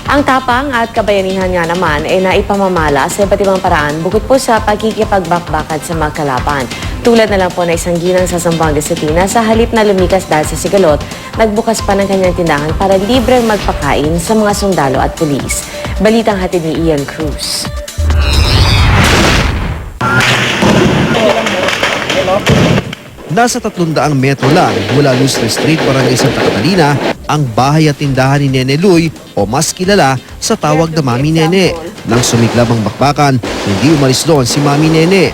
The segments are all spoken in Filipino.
Ang tapang at kabayanihan nga naman ay naipamamala sa iba't ibang paraan bukod po sa pagkikipagbakbakan sa mga kalaban. Tulad na lang po na isang ginang sa Zamboanga City na sa halip na lumikas dahil sa sigalot, nagbukas pa ng kanyang tindahan para libreng magpakain sa mga sundalo at pulis. Balitang hatid ni Ian Cruz. Nasa 300 metro lang mula Lustre Street, Barangay Santa Catalina, ang bahay at tindahan ni Nene Luy o mas kilala sa tawag na Mami Nene. Nang sumiklab ang bakbakan, hindi umalis doon si Mami Nene.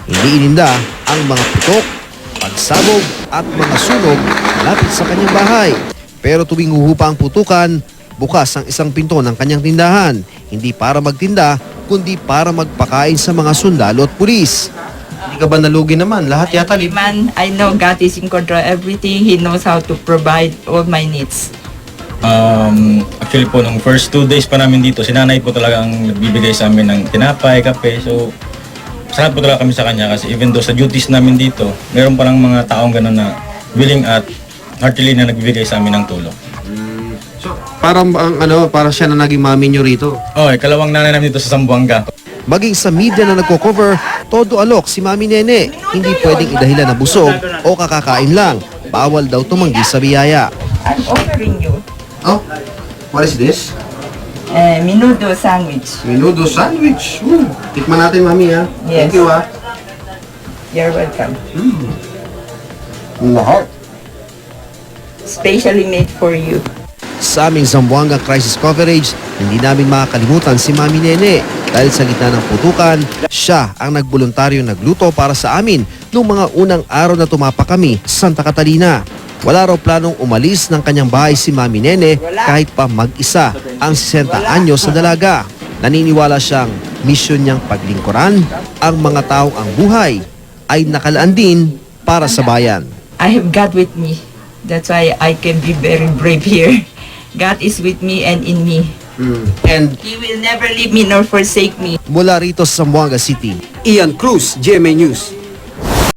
Hindi ininda ang mga putok, pagsabog at mga sunog malapit sa kanyang bahay. Pero tuwing huhupa ang putukan, bukas ang isang pinto ng kanyang tindahan. Hindi para magtinda, kundi para magpakain sa mga sundalo at pulis. Hindi ka ba nalugi naman? Lahat yata Man, I know God is in control of everything. He knows how to provide all my needs. Actually po, nung first 2 days pa namin dito, si nanay po talaga ang nagbibigay sa amin ng tinapay, kape. So, salamat po talaga kami sa kanya kasi even though sa duties namin dito, meron pa lang mga taong gano'n na willing at heartily na nagbibigay sa amin ng tulong. So, para siya na naging mami nyo rito. Kalawang nanay namin dito sa Zamboanga. Maging sa media na nagko-cover, todo alok si Mami Nene. Hindi pwedeng idahilan na busog o kakakain lang. Bawal daw tumanggi sa biyaya. I'm offering you Oh, what is this? menudo sandwich. Menudo sandwich. Tikman natin, Mami, ha? Yes. Thank you, ha? You're welcome. Lahat. Specially made for you. Sa aming Zamboanga crisis coverage, hindi namin makakalimutan si Mami Nene. Dahil sa gitna ng putukan, siya ang nagboluntaryo nagluto para sa amin noong mga unang araw na tumapak kami sa Santa Catalina. Wala raw planong umalis ng kanyang bahay si Mami Nene kahit pa mag-isa ang 60 anyos sa dalaga. Naniniwala siyang misyon niyang paglingkuran ang mga taong ang buhay ay nakalaan din para sa bayan. I have God with me. That's why I can be very brave here. God is with me and in me. And He will never leave me nor forsake me. mula rito sa Zamboanga City, Ian Cruz, GMA News.